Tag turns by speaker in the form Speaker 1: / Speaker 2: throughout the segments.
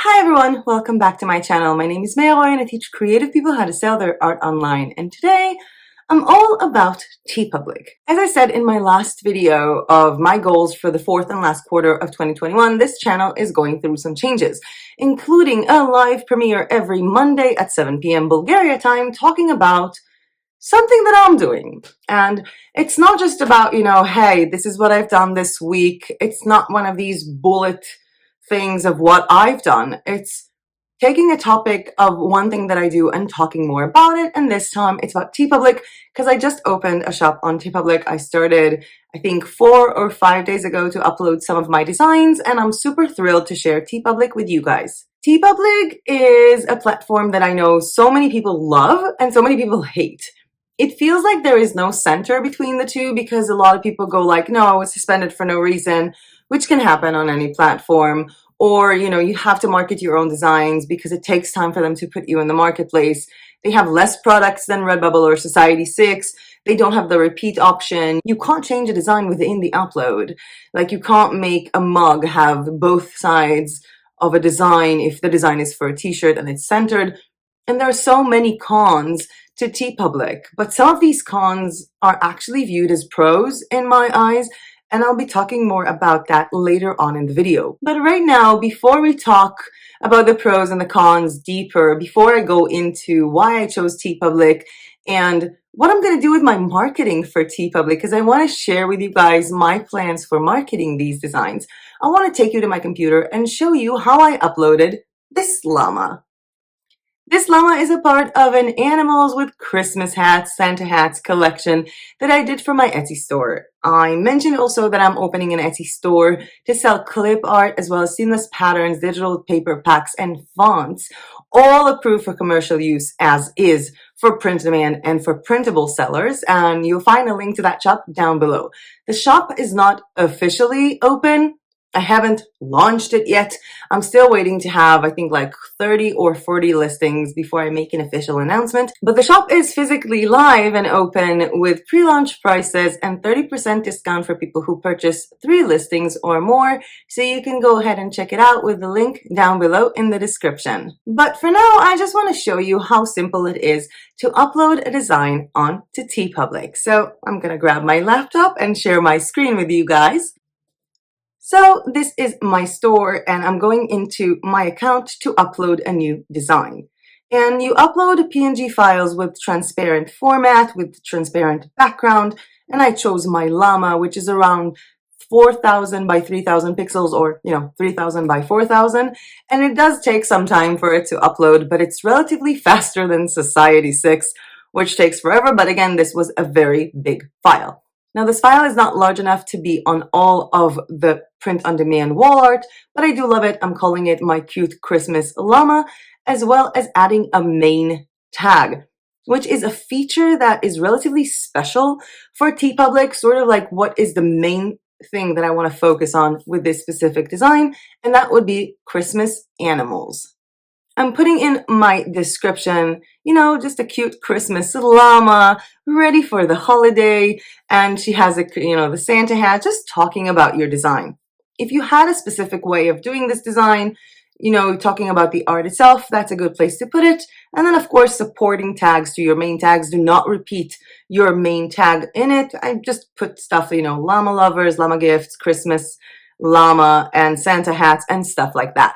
Speaker 1: Hi everyone, welcome back to my channel. My name is Mayroy and I teach creative people how to sell their art online. And today I'm all about Teepublic. As I said in my last video of my goals for the fourth and last quarter of 2021, this channel is going through some changes, including a live premiere every Monday at 7 p.m. Bulgaria time talking about something that I'm doing. And it's not just about, hey, this is what I've done this week. It's not one of these bullet things of what I've done. It's taking a topic of one thing that I do and talking more about it. And this time it's about Teepublic because I just opened a shop on Teepublic. I started, I think, 4 or 5 days ago to upload some of my designs, and I'm super thrilled to share Teepublic with you guys. Teepublic is a platform that I know so many people love and so many people hate. It feels like there is no center between the two because a lot of people go like, no, I was suspended for no reason, which can happen on any platform. Or, you have to market your own designs because it takes time for them to put you in the marketplace. They have less products than RedBubble or Society6. They don't have the repeat option. You can't change a design within the upload. Like, you can't make a mug have both sides of a design if the design is for a t-shirt and it's centered. And there are so many cons to Teepublic, but some of these cons are actually viewed as pros in my eyes, and I'll be talking more about that later on in the video. But right now, before we talk about the pros and the cons deeper, before I go into why I chose Teepublic and what I'm going to do with my marketing for Teepublic, because I want to share with you guys my plans for marketing these designs, I want to take you to my computer and show you how I uploaded this llama. This llama is a part of an Animals with Christmas Hats, Santa Hats collection that I did for my Etsy store. I mentioned also that I'm opening an Etsy store to sell clip art as well as seamless patterns, digital paper packs, and fonts, all approved for commercial use as is for print demand and for printable sellers. And you'll find a link to that shop down below. The shop is not officially open. I haven't launched it yet. I'm still waiting to have, I think, like 30 or 40 listings before I make an official announcement. But the shop is physically live and open with pre-launch prices and 30% discount for people who purchase 3 listings or more. So you can go ahead and check it out with the link down below in the description. But for now, I just want to show you how simple it is to upload a design onto Teepublic. So I'm going to grab my laptop and share my screen with you guys. So this is my store, and I'm going into my account to upload a new design. And you upload PNG files with transparent format, with transparent background, and I chose my llama, which is around 4,000 by 3,000 pixels, or 3,000 by 4,000. And it does take some time for it to upload, but it's relatively faster than Society6, which takes forever. But again, this was a very big file. Now, this file is not large enough to be on all of the print-on-demand wall art, but I do love it. I'm calling it my cute Christmas llama, as well as adding a main tag, which is a feature that is relatively special for Teepublic, sort of like what is the main thing that I want to focus on with this specific design, and that would be Christmas animals. I'm putting in my description, just a cute Christmas llama, ready for the holiday, and she has the Santa hat, just talking about your design. If you had a specific way of doing this design, talking about the art itself, that's a good place to put it. And then, of course, supporting tags to your main tags. Do not repeat your main tag in it. I just put stuff, llama lovers, llama gifts, Christmas llama, and Santa hats, and stuff like that.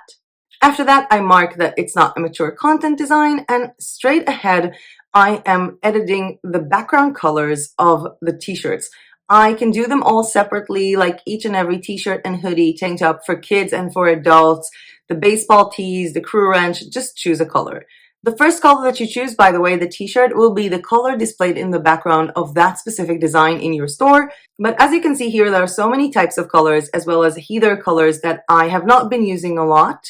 Speaker 1: After that, I mark that it's not a mature content design, and straight ahead, I am editing the background colors of the t-shirts. I can do them all separately, like each and every t-shirt and hoodie, tank top for kids and for adults, the baseball tees, the crew wrench, just choose a color. The first color that you choose, by the way, the t-shirt, will be the color displayed in the background of that specific design in your store. But as you can see here, there are so many types of colors, as well as heather colors that I have not been using a lot,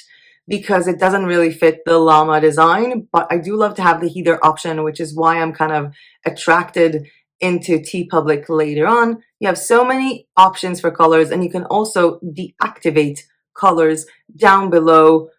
Speaker 1: because it doesn't really fit the llama design, but I do love to have the heather option, which is why I'm kind of attracted into Teepublic later on. You have so many options for colors, and you can also deactivate colors down below,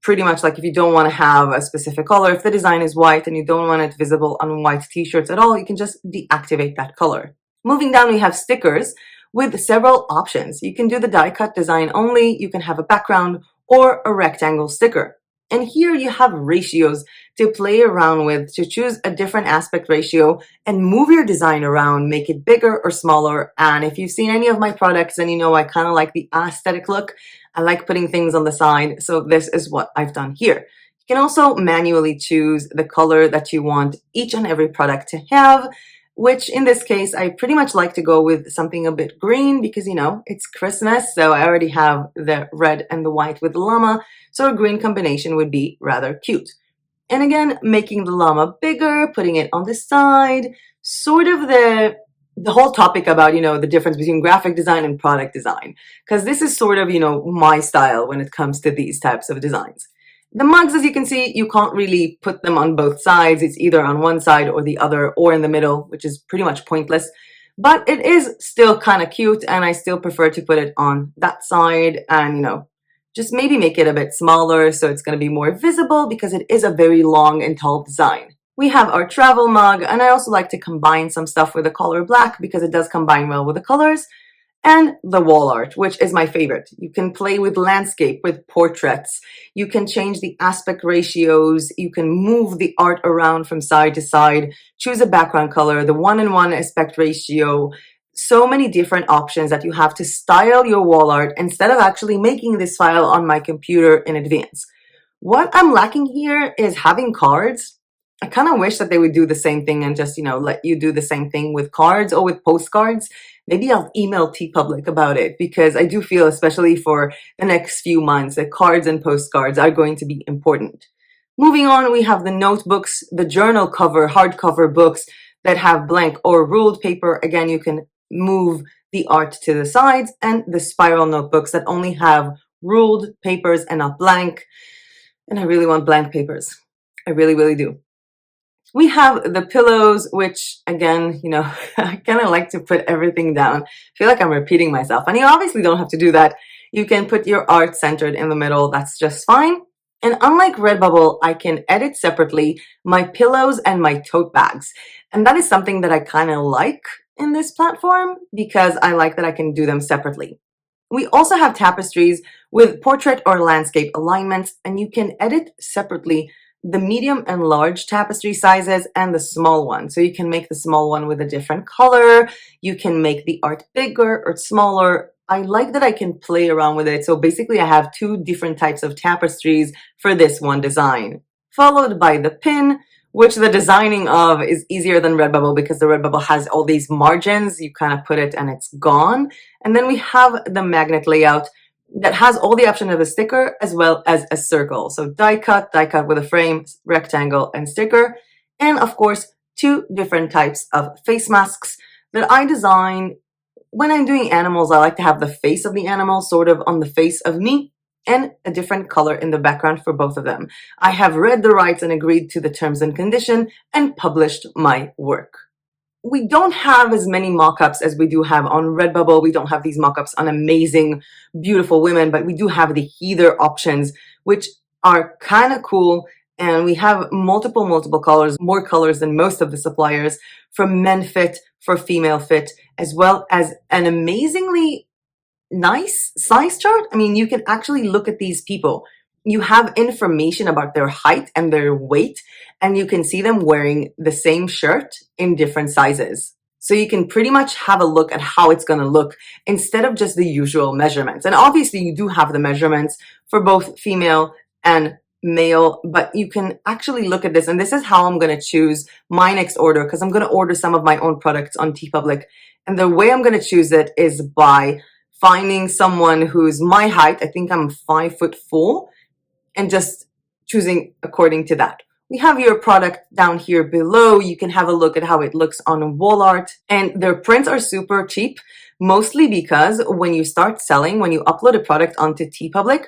Speaker 1: pretty much like if you don't want to have a specific color. If the design is white and you don't want it visible on white t-shirts at all, you can just deactivate that color. Moving down, we have stickers with several options. You can do the die cut design only, you can have a background, or a rectangle sticker. And here you have ratios to play around with, to choose a different aspect ratio and move your design around, make it bigger or smaller. And if you've seen any of my products, then you know I kind of like the aesthetic look. I like putting things on the side, so this is what I've done here. You can also manually choose the color that you want each and every product to have, which in this case, I pretty much like to go with something a bit green because, you know, it's Christmas, so I already have the red and the white with the llama, so a green combination would be rather cute. And again, making the llama bigger, putting it on the side, sort of the whole topic about, you know, the difference between graphic design and product design, because this is sort of, you know, my style when it comes to these types of designs. The mugs, as you can see, you can't really put them on both sides. It's either on one side or the other or in the middle, which is pretty much pointless. But it is still kind of cute, and I still prefer to put it on that side and, you know, just maybe make it a bit smaller so it's going to be more visible because it is a very long and tall design. We have our travel mug, and I also like to combine some stuff with the color black because it does combine well with the colors. And the wall art, which is my favorite. You can play with landscape, with portraits. You can change the aspect ratios. You can move the art around from side to side, choose a background color, the 1:1 aspect ratio. So many different options that you have to style your wall art instead of actually making this file on my computer in advance. What I'm lacking here is having cards. I kind of wish that they would do the same thing and just, you know, let you do the same thing with cards or with postcards. Maybe I'll email Teepublic about it because I do feel, especially for the next few months, that cards and postcards are going to be important. Moving on, we have the notebooks, the journal cover, hardcover books that have blank or ruled paper. Again, you can move the art to the sides, and the spiral notebooks that only have ruled papers and not blank. And I really want blank papers. I really, really do. We have the pillows, which again, you know, I kind of like to put everything down. I feel like I'm repeating myself, and you obviously don't have to do that. You can put your art centered in the middle. That's just fine. And unlike RedBubble, I can edit separately my pillows and my tote bags. And that is something that I kind of like in this platform because I like that I can do them separately. We also have tapestries with portrait or landscape alignments, and you can edit separately the medium and large tapestry sizes and the small one. So you can make the small one with a different color. You can make the art bigger or smaller. I like that I can play around with it. So basically I have two different types of tapestries for this one design. Followed by the pin, which the designing of is easier than RedBubble because the RedBubble has all these margins. You kind of put it and it's gone. And then we have the magnet layout that has all the options of a sticker as well as a circle. So die cut with a frame, rectangle, and sticker. And of course, two different types of face masks that I design. When I'm doing animals, I like to have the face of the animal sort of on the face of me and a different color in the background for both of them. I have read the rights and agreed to the terms and condition and published my work. We don't have as many mock-ups as we do have on RedBubble. We don't have these mock-ups on amazing, beautiful women, but we do have the heather options, which are kind of cool. And we have multiple colors, more colors than most of the suppliers, from men fit, for female fit, as well as an amazingly nice size chart. I mean, you can actually look at these people. You have information about their height and their weight, and you can see them wearing the same shirt in different sizes. So you can pretty much have a look at how it's going to look instead of just the usual measurements. And obviously you do have the measurements for both female and male, but you can actually look at this. And this is how I'm going to choose my next order, because I'm going to order some of my own products on Teepublic. And the way I'm going to choose it is by finding someone who's my height. I think I'm 5'4", and just choosing according to that. We have your product down here below. You can have a look at how it looks on wall art, and their prints are super cheap, mostly because when you start selling, when you upload a product onto Teepublic,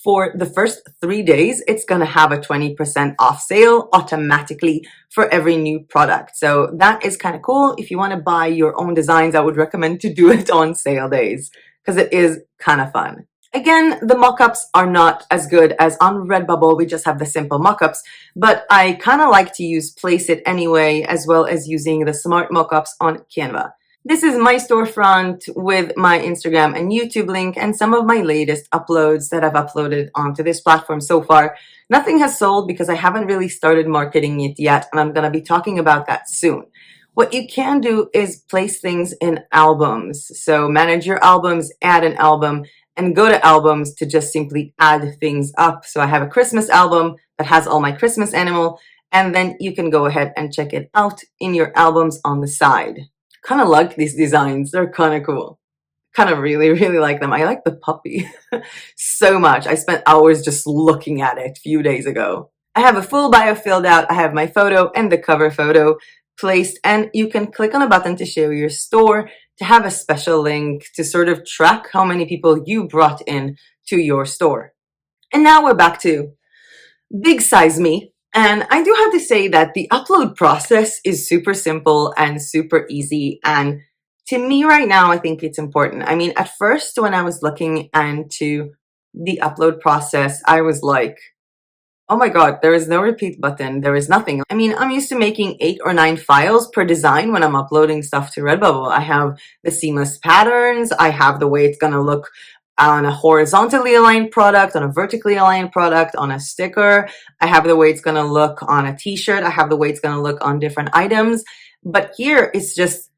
Speaker 1: for the first 3 days, it's going to have a 20% off sale automatically for every new product. So that is kind of cool. If you want to buy your own designs, I would recommend to do it on sale days because it is kind of fun. Again, the mockups are not as good as on RedBubble. We just have the simple mockups, but I kind of like to use Place It anyway, as well as using the smart mockups on Canva. This is my storefront with my Instagram and YouTube link and some of my latest uploads that I've uploaded onto this platform so far. Nothing has sold because I haven't really started marketing it yet, and I'm going to be talking about that soon. What you can do is place things in albums. So manage your albums, add an album, and go to albums to just simply add things up. So I have a Christmas album that has all my Christmas animal, and then you can go ahead and check it out in your albums on the side. Kind of like these designs. They're kind of cool. Kind of really like them. I like the puppy so much. I spent hours just looking at it a few days ago. I have a full bio filled out. I have my photo and the cover photo placed, and you can click on a button to share your store, to have a special link to sort of track how many people you brought in to your store. And now we're back to big size me. And I do have to say that the upload process is super simple and super easy. And to me right now, I think it's important. I mean, at first, when I was looking into the upload process, I was like, oh my God, there is no repeat button. There is nothing. I mean, I'm used to making 8 or 9 files per design when I'm uploading stuff to RedBubble. I have the seamless patterns. I have the way it's going to look on a horizontally aligned product, on a vertically aligned product, on a sticker. I have the way it's going to look on a t-shirt. I have the way it's going to look on different items. But here it's just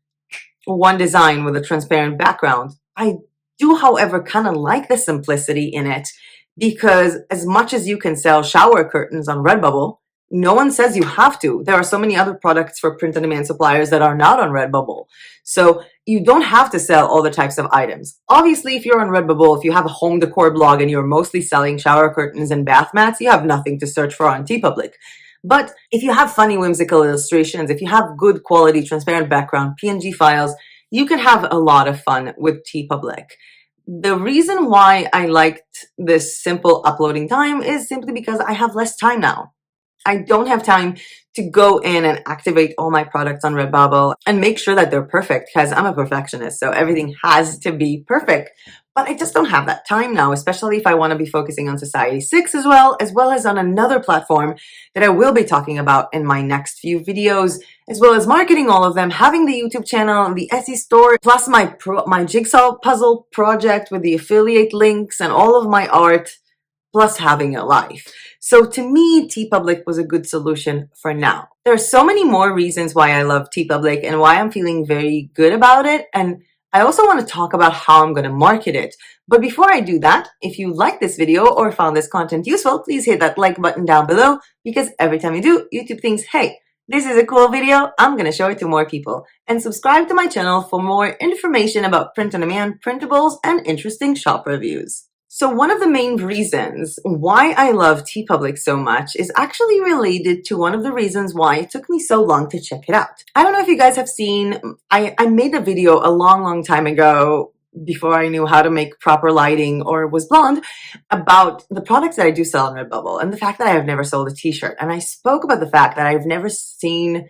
Speaker 1: one design with a transparent background. I do, however, kind of like the simplicity in it, because as much as you can sell shower curtains on RedBubble, no one says you have to. There are so many other products for print-on-demand suppliers that are not on RedBubble. So you don't have to sell all the types of items. Obviously, if you're on RedBubble, if you have a home decor blog and you're mostly selling shower curtains and bath mats, you have nothing to search for on Teepublic. But if you have funny, whimsical illustrations, if you have good quality, transparent background, PNG files, you can have a lot of fun with Teepublic. The reason why I liked this simple uploading time is simply because I have less time now. I don't have time to go in and activate all my products on RedBubble and make sure that they're perfect, because I'm a perfectionist, so everything has to be perfect. But I just don't have that time now, especially if I want to be focusing on Society 6 as well as on another platform that I will be talking about in my next few videos, as well as marketing all of them, having the YouTube channel, the Etsy store, plus my jigsaw puzzle project with the affiliate links and all of my art, plus having a life. So to me, Teepublic was a good solution for now. There are so many more reasons why I love Teepublic and why I'm feeling very good about it. And I also want to talk about how I'm going to market it. But before I do that, if you like this video or found this content useful, please hit that like button down below, because every time you do, YouTube thinks, hey, this is a cool video, I'm going to show it to more people. And subscribe to my channel for more information about print-on-demand, printables, and interesting shop reviews. So one of the main reasons why I love Teepublic so much is actually related to one of the reasons why it took me so long to check it out. I don't know if you guys have seen, I made a video a long time ago, before I knew how to make proper lighting or was blonde, about the products that I do sell on RedBubble and the fact that I have never sold a t-shirt. And I spoke about the fact that I've never seen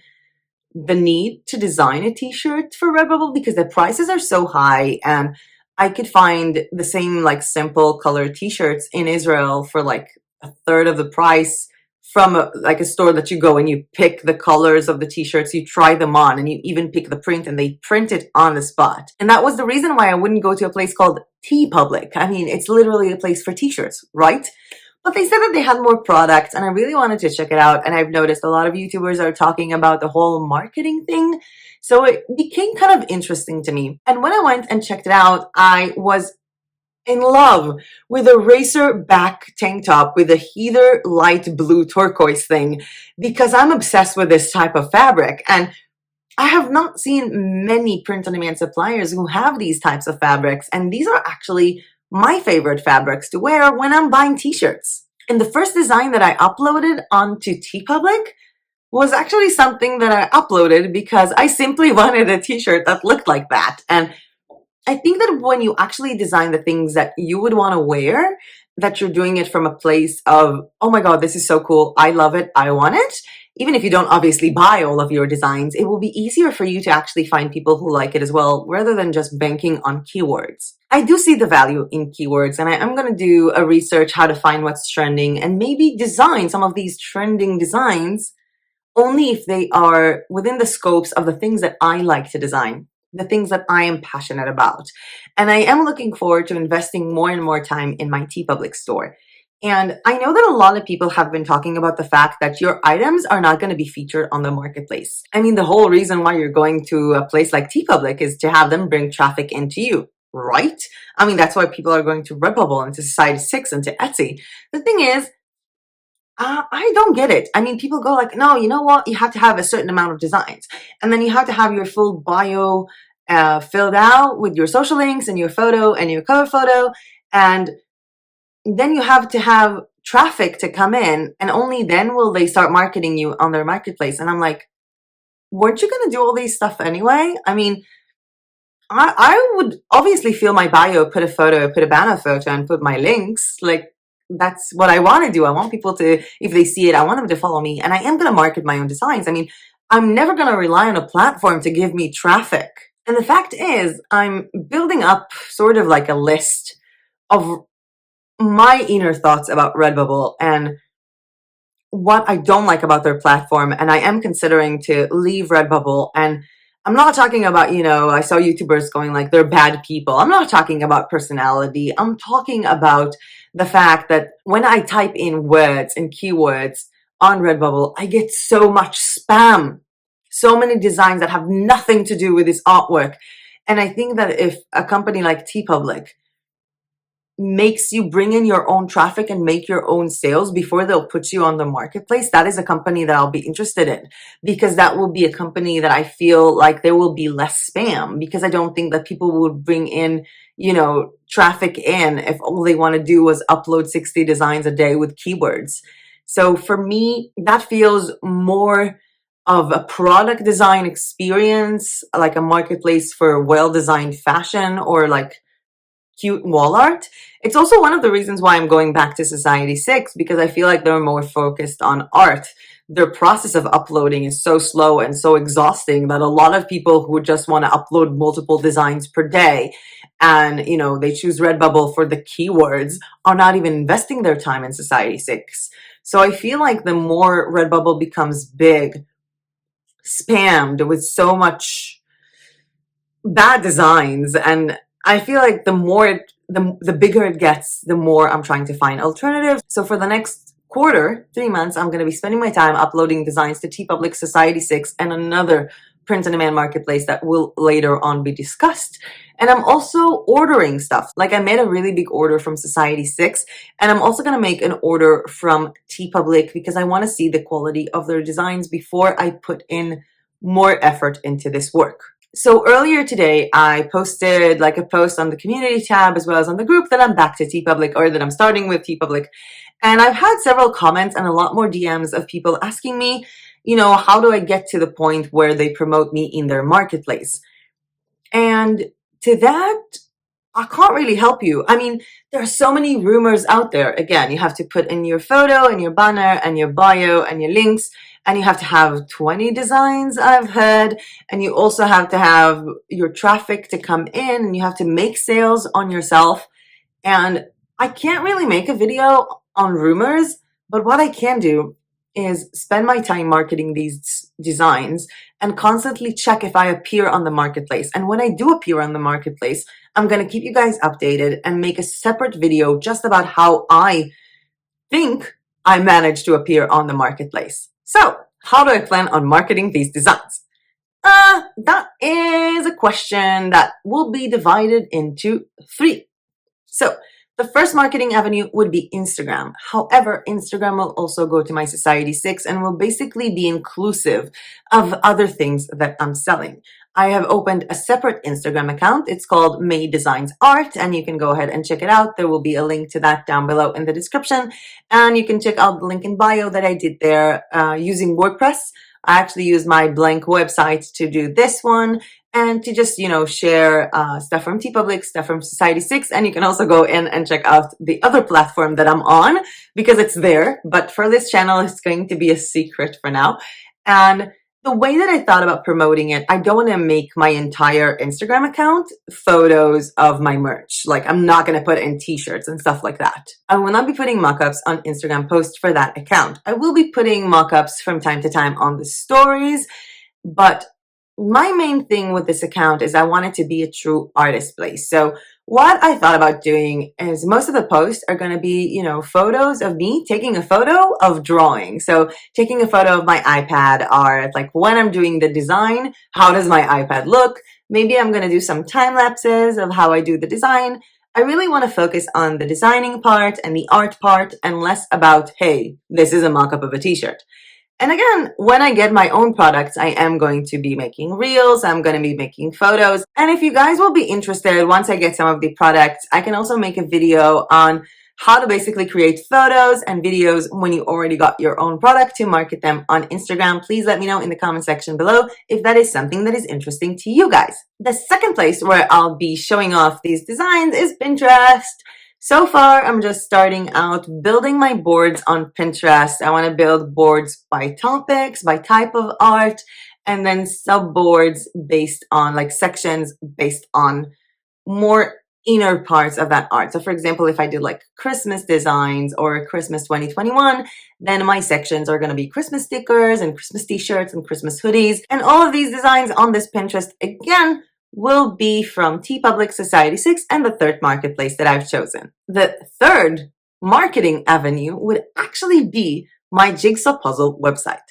Speaker 1: the need to design a t-shirt for RedBubble because the prices are so high, and I could find the same like simple color t-shirts in Israel for like a third of the price from a store that you go and you pick the colors of the t-shirts, you try them on, and you even pick the print and they print it on the spot. And that was the reason why I wouldn't go to a place called Teepublic. I mean, it's literally a place for t-shirts, right? But they said that they had more products, and I really wanted to check it out. And I've noticed a lot of YouTubers are talking about the whole marketing thing. So it became kind of interesting to me. And when I went and checked it out, I was in love with a racer back tank top with a heather light blue turquoise thing, because I'm obsessed with this type of fabric. And I have not seen many print-on-demand suppliers who have these types of fabrics. And these are actually my favorite fabrics to wear when I'm buying t-shirts. And the first design that I uploaded onto Teepublic was actually something that I uploaded because I simply wanted a t-shirt that looked like that. And I think that when you actually design the things that you would want to wear, that you're doing it from a place of, oh my God, this is so cool, I love it, I want it. Even if you don't obviously buy all of your designs, it will be easier for you to actually find people who like it as well, rather than just banking on keywords. I do see the value in keywords, and I'm going to do a research how to find what's trending and maybe design some of these trending designs only if they are within the scopes of the things that I like to design. the things that I am passionate about. And I am looking forward to investing more and more time in my Teepublic store. And I know that a lot of people have been talking about the fact that your items are not going to be featured on the marketplace. I mean, the whole reason why you're going to a place like Teepublic is to have them bring traffic into you, right? I mean, that's why people are going to RedBubble and to Society6 and to Etsy. The thing is, I don't get it. I mean, people go like, no, you know what? You have to have a certain amount of designs. And then you have to have your full bio filled out with your social links and your photo and your cover photo. And then you have to have traffic to come in, and only then will they start marketing you on their marketplace. And I'm like, weren't you going to do all these stuff anyway? I mean, I would obviously fill my bio, put a photo, put a banner photo, and put my links. Like, that's what I want to do. I want people to, if they see it, I want them to follow me. And I am going to market my own designs. I mean, I'm never going to rely on a platform to give me traffic. And the fact is, I'm building up sort of like a list of my inner thoughts about RedBubble and what I don't like about their platform. And I am considering to leave RedBubble. And I'm not talking about, I saw YouTubers going like they're bad people. I'm not talking about personality. I'm talking about the fact that when I type in words and keywords on RedBubble, I get so much spam, so many designs that have nothing to do with this artwork. And I think that if a company like Teepublic makes you bring in your own traffic and make your own sales before they'll put you on the marketplace, that is a company that I'll be interested in, because that will be a company that I feel like there will be less spam, because I don't think that people would bring in, traffic in if all they want to do was upload 60 designs a day with keywords. So for me, that feels more of a product design experience, like a marketplace for well-designed fashion or like cute wall art. It's also one of the reasons why I'm going back to Society6, because I feel like they're more focused on art. Their process of uploading is so slow and so exhausting that a lot of people who just want to upload multiple designs per day and, they choose RedBubble for the keywords are not even investing their time in Society6. So I feel like the more RedBubble becomes big, spammed with so much bad designs, and I feel like the bigger it gets, the more I'm trying to find alternatives. So for the next quarter, 3 months, I'm going to be spending my time uploading designs to Teepublic, Society6, and another print-on-demand marketplace that will later on be discussed. And I'm also ordering stuff. Like, I made a really big order from Society6, and I'm also going to make an order from Teepublic because I want to see the quality of their designs before I put in more effort into this work. So earlier today, I posted like a post on the community tab as well as on the group that I'm back to Teepublic, or that I'm starting with Teepublic. And I've had several comments and a lot more DMs of people asking me, how do I get to the point where they promote me in their marketplace? And to that, I can't really help you. I mean, there are so many rumors out there. Again, you have to put in your photo and your banner and your bio and your links, and you have to have 20 designs, I've heard, and you also have to have your traffic to come in, and you have to make sales on yourself. And I can't really make a video on rumors, but what I can do is spend my time marketing these designs and constantly check if I appear on the marketplace. And when I do appear on the marketplace, I'm going to keep you guys updated and make a separate video just about how I think I managed to appear on the marketplace. So, how do I plan on marketing these designs? That is a question that will be divided into 3. So, the first marketing avenue would be Instagram. However, Instagram will also go to my Society6 and will basically be inclusive of other things that I'm selling. I have opened a separate Instagram account. It's called May Designs Art, and you can go ahead and check it out. There will be a link to that down below in the description, and you can check out the link in bio that I did there using WordPress. I actually used my blank website to do this one, and to just, share stuff from Teepublic, stuff from Society6, and you can also go in and check out the other platform that I'm on, because it's there, but for this channel, it's going to be a secret for now. And the way that I thought about promoting it, I don't want to make my entire Instagram account photos of my merch. Like, I'm not going to put in t-shirts and stuff like that. I will not be putting mockups on Instagram posts for that account. I will be putting mockups from time to time on the stories, but my main thing with this account is I want it to be a true artist place. So what I thought about doing is most of the posts are going to be, you know, photos of me taking a photo of drawing. So taking a photo of my iPad art, like when I'm doing the design, how does my iPad look? Maybe I'm going to do some time lapses of how I do the design. I really want to focus on the designing part and the art part and less about, hey, this is a mock-up of a t-shirt. And again, when I get my own products, I am going to be making reels, I'm going to be making photos. And if you guys will be interested, once I get some of the products, I can also make a video on how to basically create photos and videos when you already got your own product to market them on Instagram. Please let me know in the comment section below if that is something that is interesting to you guys. The second place where I'll be showing off these designs is Pinterest. So far, I'm just starting out building my boards on Pinterest. I want to build boards by topics, by type of art, and then subboards based on, like, sections based on more inner parts of that art. So for example, if I did like Christmas designs or Christmas 2021, then my sections are going to be Christmas stickers and Christmas t-shirts and Christmas hoodies. And all of these designs on this Pinterest, again, will be from Teepublic Society 6 and the third marketplace that I've chosen. The third marketing avenue would actually be my jigsaw puzzle website.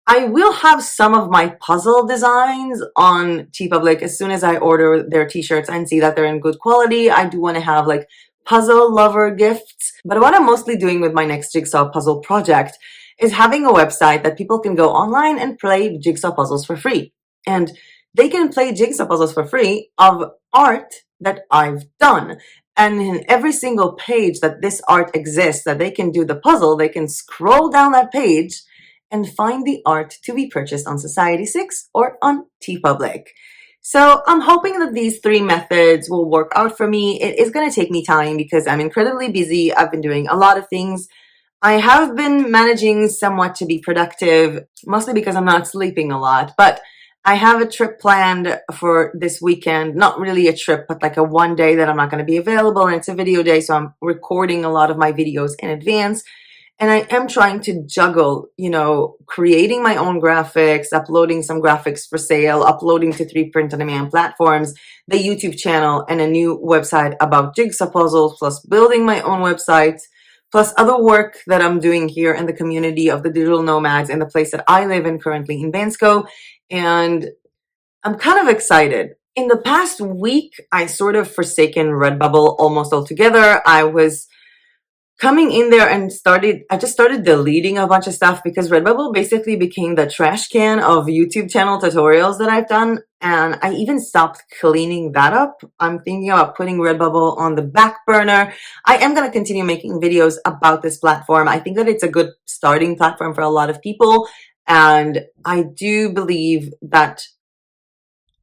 Speaker 1: I will have some of my puzzle designs on Teepublic as soon as I order their t-shirts and see that they're in good quality. I do want to have like puzzle lover gifts, but what I'm mostly doing with my next jigsaw puzzle project is having a website that people can go online and play jigsaw puzzles for free. And they can play jigsaw puzzles for free of art that I've done. And in every single page that this art exists, that they can do the puzzle, they can scroll down that page and find the art to be purchased on Society 6 or on Teepublic. So I'm hoping that these three methods will work out for me. It is going to take me time because I'm incredibly busy. I've been doing a lot of things. I have been managing somewhat to be productive, mostly because I'm not sleeping a lot, but I have a trip planned for this weekend. Not really a trip, but like a one day that I'm not going to be available, and it's a video day, so I'm recording a lot of my videos in advance. And I am trying to juggle, you know, creating my own graphics, uploading some graphics for sale, uploading to 3 print-on-demand platforms, the YouTube channel, and a new website about jigsaw puzzles, plus building my own website, plus other work that I'm doing here in the community of the digital nomads in the place that I live in currently in Bansko. And I'm kind of excited. In the past week, I sort of forsaken RedBubble almost altogether. I was coming in there and I just started deleting a bunch of stuff because RedBubble basically became the trash can of YouTube channel tutorials that I've done. And I even stopped cleaning that up. I'm thinking about putting RedBubble on the back burner. I am going to continue making videos about this platform. I think that it's a good starting platform for a lot of people. And I do believe that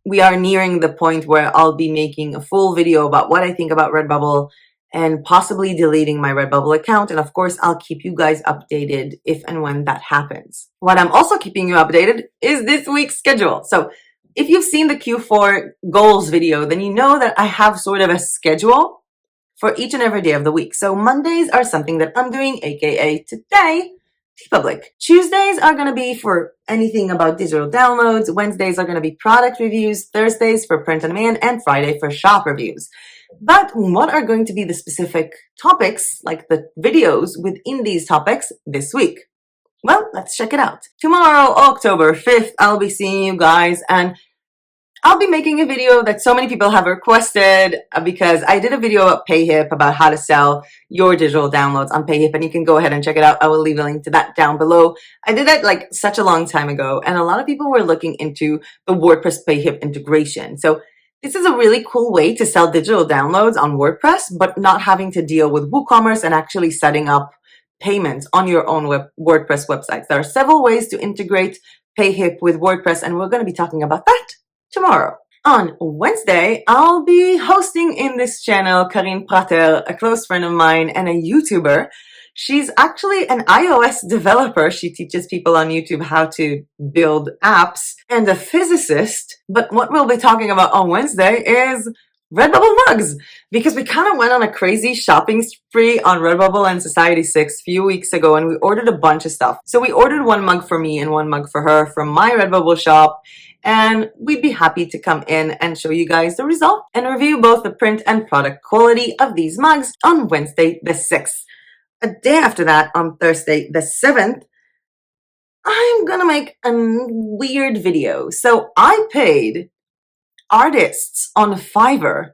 Speaker 1: we are nearing the point where I'll be making a full video about what I think about RedBubble and possibly deleting my RedBubble account. And of course, I'll keep you guys updated if and when that happens. What I'm also keeping you updated is this week's schedule. So if you've seen the Q4 goals video, then you know that I have sort of a schedule for each and every day of the week. So Mondays are something that I'm doing, aka today, Teepublic. Tuesdays are going to be for anything about digital downloads. Wednesdays are going to be product reviews. Thursdays for print on demand, and Friday for shop reviews. But what are going to be the specific topics, like the videos within these topics this week? Well, let's check it out. Tomorrow, October 5th, I'll be seeing you guys, and I'll be making a video that so many people have requested because I did a video at PayHip about how to sell your digital downloads on PayHip, and you can go ahead and check it out. I will leave a link to that down below. I did that like such a long time ago, and a lot of people were looking into the WordPress PayHip integration. So this is a really cool way to sell digital downloads on WordPress, but not having to deal with WooCommerce and actually setting up payments on your own WordPress websites. There are several ways to integrate PayHip with WordPress, and we're going to be talking about that tomorrow. On Wednesday, I'll be hosting in this channel Karine Prater, a close friend of mine and a YouTuber. She's actually an iOS developer. She teaches people on YouTube how to build apps, and a physicist. But what we'll be talking about on Wednesday is RedBubble mugs, because we kind of went on a crazy shopping spree on RedBubble and Society 6 a few weeks ago, and we ordered a bunch of stuff. So we ordered one mug for me and one mug for her from my RedBubble shop, and we'd be happy to come in and show you guys the result and review both the print and product quality of these mugs on Wednesday the 6th. A day after that, on Thursday the 7th, I'm gonna make a weird video. So I paid artists on Fiverr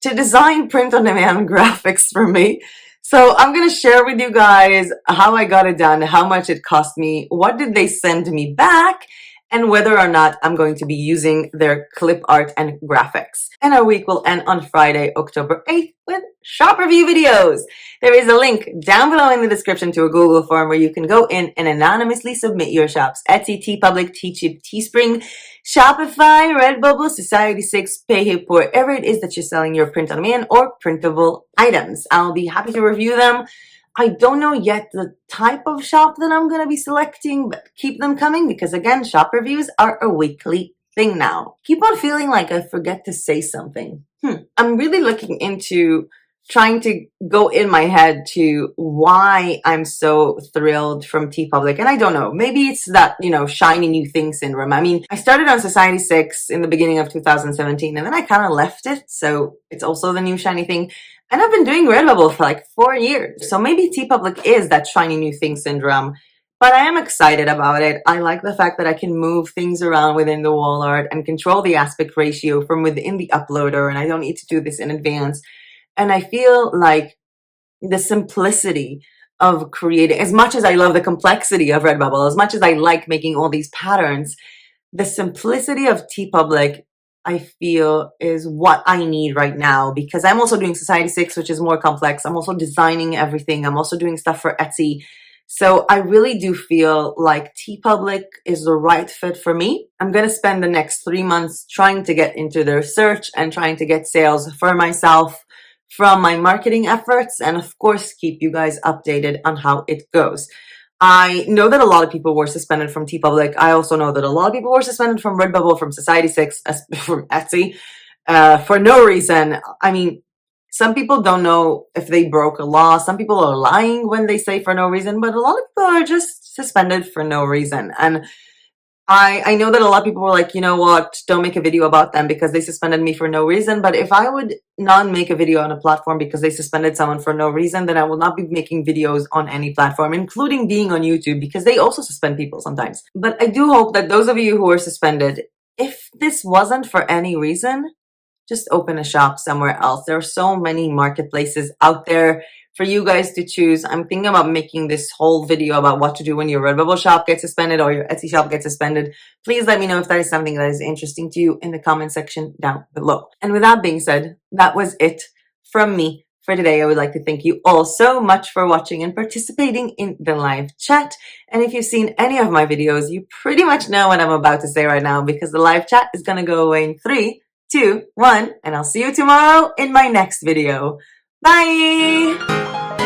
Speaker 1: to design print-on-demand graphics for me. So I'm going to share with you guys how I got it done, how much it cost me, what did they send me back, and whether or not I'm going to be using their clip art and graphics. And our week will end on Friday, October 8th with shop review videos. There is a link down below in the description to a Google form where you can go in and anonymously submit your shops. Etsy, Teepublic, Teechip, Teespring, Shopify, RedBubble, Society6, PayHip, wherever it is that you're selling your print-on-demand or printable items. I'll be happy to review them. I don't know yet the type of shop that I'm going to be selecting, but keep them coming because, again, shop reviews are a weekly thing now. Keep on feeling like I forget to say something. I'm really looking into trying to go in my head to why I'm so thrilled from Teepublic. And I don't know, maybe it's that, shiny new thing syndrome. I mean, I started on Society6 in the beginning of 2017 and then I kind of left it. So it's also the new shiny thing. And I've been doing RedBubble for like 4 years. So maybe Teepublic is that shiny new thing syndrome. But I am excited about it. I like the fact that I can move things around within the wall art and control the aspect ratio from within the uploader. And I don't need to do this in advance. And I feel like the simplicity of creating, as much as I love the complexity of RedBubble, as much as I like making all these patterns, the simplicity of Teepublic, I feel, is what I need right now because I'm also doing Society6, which is more complex. I'm also designing everything. I'm also doing stuff for Etsy. So I really do feel like Teepublic is the right fit for me. I'm going to spend the next 3 months trying to get into their search and trying to get sales for myself from my marketing efforts, and of course keep you guys updated on how it goes. I know that a lot of people were suspended from Teepublic. I also know that a lot of people were suspended from RedBubble, from Society6, from Etsy, for no reason. I mean, some people don't know if they broke a law. Some people are lying when they say for no reason, but a lot of people are just suspended for no reason. And I know that a lot of people were like, you know what, don't make a video about them because they suspended me for no reason. But if I would not make a video on a platform because they suspended someone for no reason, then I will not be making videos on any platform, including being on YouTube, because they also suspend people sometimes. But I do hope that those of you who are suspended, if this wasn't for any reason, just open a shop somewhere else. There are so many marketplaces out there for you guys to choose. I'm thinking about making this whole video about what to do when your RedBubble shop gets suspended or your Etsy shop gets suspended. Please let me know if that is something that is interesting to you in the comment section down below. And with that being said, that was it from me for today. I would like to thank you all so much for watching and participating in the live chat. And if you've seen any of my videos, you pretty much know what I'm about to say right now because the live chat is going to go away in 3, 2, 1, and I'll see you tomorrow in my next video. Bye!